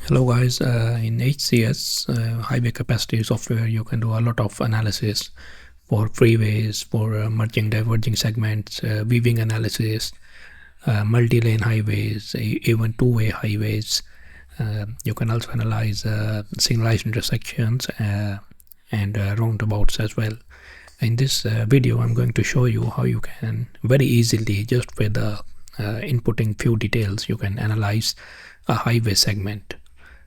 Hello guys, in HCS highway capacity software you can do a lot of analysis for freeways, for merging diverging segments, weaving analysis, multi-lane highways, even two-way highways. You can also analyze signalized intersections and roundabouts as well. In this video I'm going to show you how you can very easily, just with inputting few details, you can analyze a highway segment.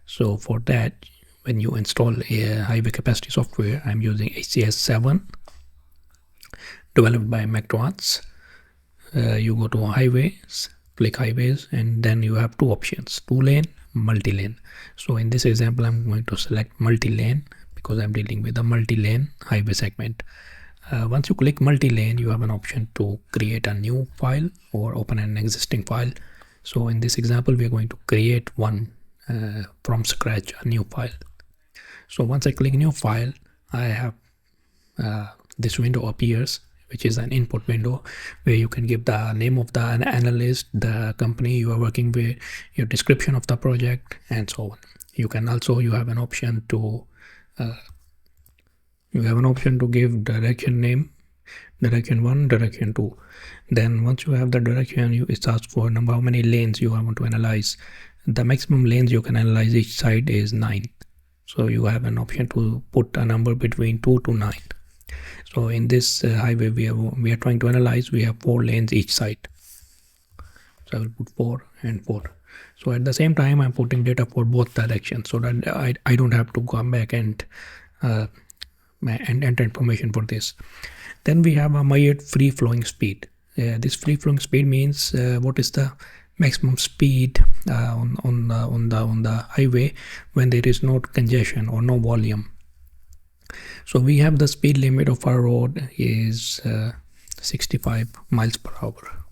So for that, when you install a highway capacity software, I'm using HCS 7 developed by McDonald's. You go to highways, click highways, and then you have two options: two-lane, multi-lane. So in this example, I'm going to select multi-lane because I'm dealing with a multi-lane highway segment. Once you click multi-lane, you have an option to create a new file or open an existing file. So in this example, we are going to create one from scratch, a new file. So once I click new file, I have this window appears, which is an input window where you can give the name of the analyst, the company you are working with, your description of the project, and so on. You can also, you have an option to give direction name, direction 1, direction 2. Then once you have the direction, it asks for number, how many lanes you want to analyze. The maximum lanes you can analyze each side is 9. So you have an option to put a number between 2 to 9. So in this highway we are trying to analyze, we have 4 lanes each side. So I will put 4 and 4. So at the same time I'm putting data for both directions so that I don't have to come back and enter information for this. Then we have a measured free flowing speed. This free flowing speed means what is the maximum speed on the highway when there is no congestion or no volume. So we have the speed limit of our road is 65 miles per hour.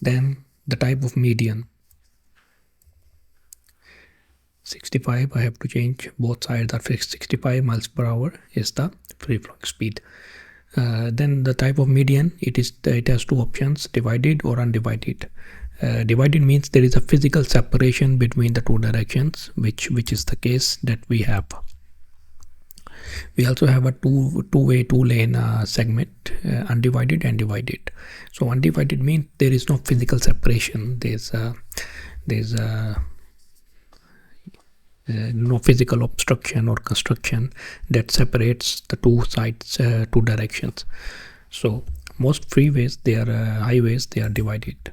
Then the type of median, 65, I have to change both sides are fixed. 65 miles per hour is the free flowing speed. Then the type of median, it has two options: divided or undivided. Divided means there is a physical separation between the two directions, which is the case that we have. We also have a two-way, two-lane segment, undivided and divided. So undivided means there is no physical separation. There's no physical obstruction or construction that separates the two sides, two directions. So most freeways, they are highways, they are divided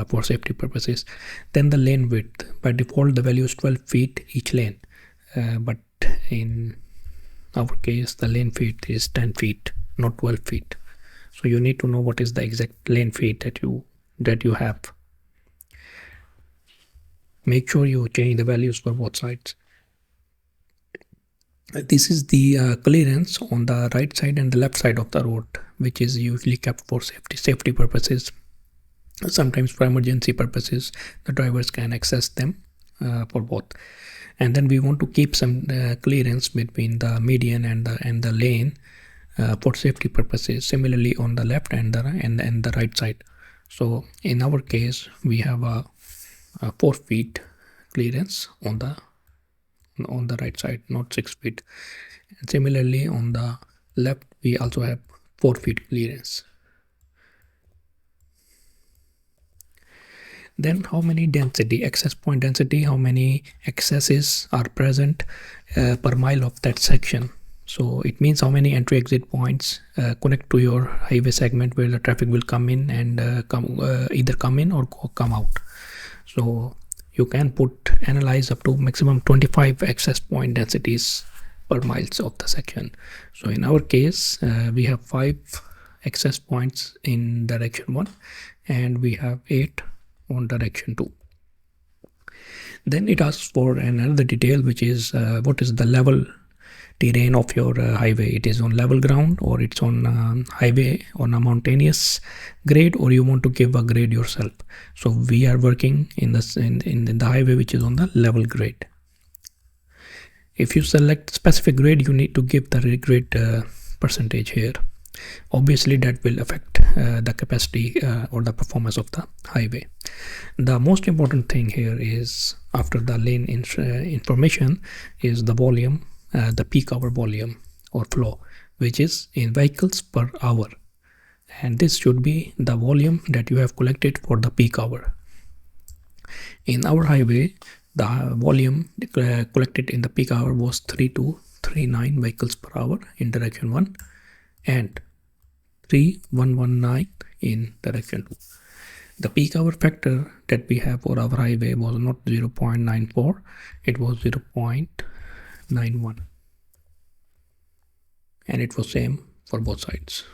for safety purposes. Then the lane width, by default the value is 12 feet each lane, but in our case the lane feet is 10 feet, not 12 feet. So you need to know what is the exact lane feet that you have. Make sure you change the values for both sides. This is the clearance on the right side and the left side of the road, which is usually kept for safety purposes. Sometimes for emergency purposes, the drivers can access them for both. And then we want to keep some clearance between the median and the lane for safety purposes. Similarly, on the left and the right side. So in our case, we have a 4 feet clearance on the right side, not 6 feet. And similarly, on the left, we also have 4 feet clearance. Then how many density, access point density, how many accesses are present per mile of that section. So it means how many entry exit points connect to your highway segment where the traffic will come in and either come in or come out. So you can analyze up to maximum 25 access point densities per miles of the section. So in our case, we have 5 access points in direction 1 and we have 8 on direction 2. Then it asks for another detail, which is what is the level terrain of your highway. It is on level ground, or it's on highway on a mountainous grade, or you want to give a grade yourself. So we are working in the highway which is on the level grade. If you select specific grade, you need to give the grade percentage here. Obviously that will affect the capacity or the performance of the highway. The most important thing here is, after the lane information, is the volume, the peak hour volume or flow, which is in vehicles per hour, and this should be the volume that you have collected for the peak hour. In our highway, the volume collected in the peak hour was 3239 vehicles per hour in direction 1 and 3119 in direction 2. The peak hour factor that we have for our highway was not 0.94, it was 0.91, and it was same for both sides.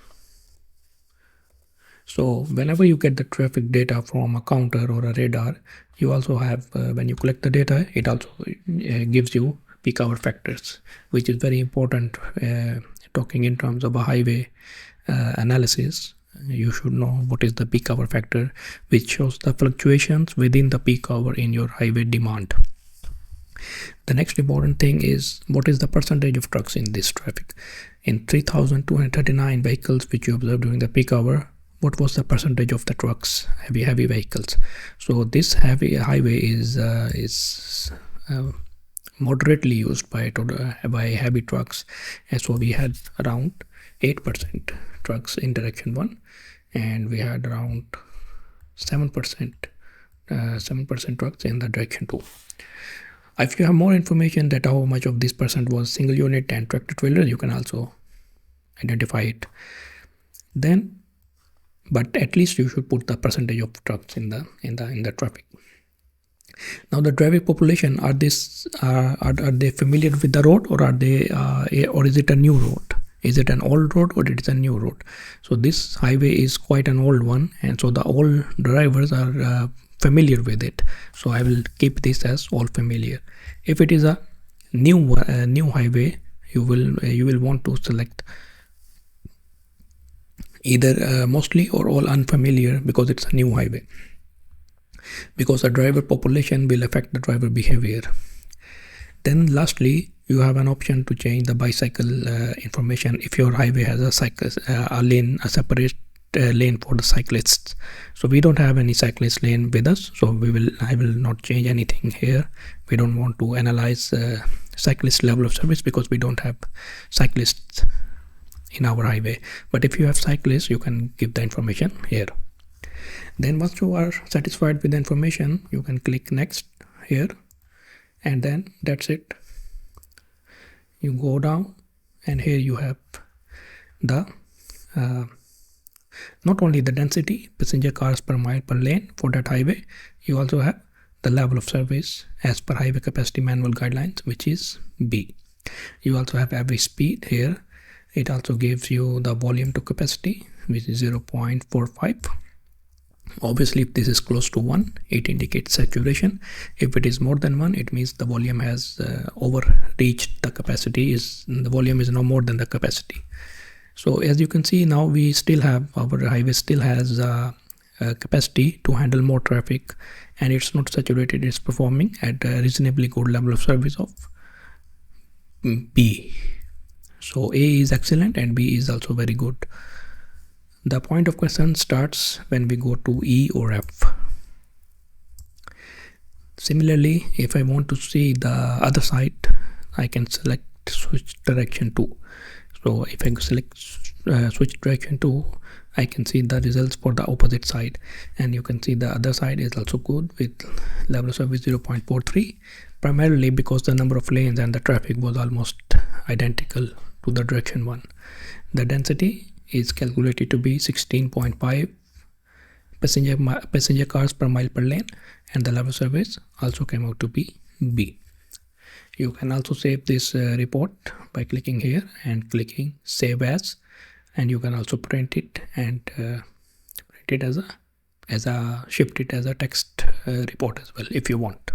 So whenever you get the traffic data from a counter or a radar, you also have, when you collect the data, it also gives you peak hour factors, which is very important. Talking in terms of a highway analysis, you should know what is the peak hour factor, which shows the fluctuations within the peak hour in your highway demand. The next important thing is, what is the percentage of trucks in this traffic? In 3,239 vehicles which you observed during the peak hour, what was the percentage of the trucks, heavy vehicles? So this heavy highway is moderately used by heavy trucks, and so we had around 8% trucks in direction 1, and we had around 7% trucks in the direction 2. If you have more information that how much of this percent was single unit and tractor trailer, you can also identify it then, but at least you should put the percentage of trucks in the traffic. Now the driver population, are they familiar with the road, or are they or is it a new road? Is it an old road or it is a new road? So this highway is quite an old one, and so the old drivers are familiar with it. So I will keep this as all familiar. If it is a new highway, you will want to select either mostly or all unfamiliar, because it's a new highway, because the driver population will affect the driver behavior. Then lastly, you have an option to change the bicycle information if your highway has a separate lane for the cyclists. So we don't have any cyclist lane with us, so I will not change anything here. We don't want to analyze cyclist level of service because we don't have cyclists in our highway. But if you have cyclists, you can give the information here. Then once you are satisfied with the information, you can click next here, and then that's it. You go down, and here you have the not only the density, passenger cars per mile per lane for that highway, you also have the level of service as per highway capacity manual guidelines, which is B. You also have average speed here. It also gives you the volume to capacity, which is 0.45. Obviously, if this is close to 1, it indicates saturation. If it is more than 1, it means the volume has overreached the capacity. The volume is no more than the capacity. So as you can see, now we still have, our highway still has capacity to handle more traffic, and it's not saturated. It's performing at a reasonably good level of service of B. So A is excellent and B is also very good. The point of question starts when we go to E or F. Similarly, if I want to see the other side, I can select switch direction to. So if I select switch direction to, I can see the results for the opposite side, and you can see the other side is also good with level of service 0.43, primarily because the number of lanes and the traffic was almost identical to the direction 1. The density is calculated to be 16.5 passenger cars per mile per lane, and the level of service also came out to be B. You can also save this report by clicking here and clicking save as, and you can also print it and print it shift it as a text report as well if you want.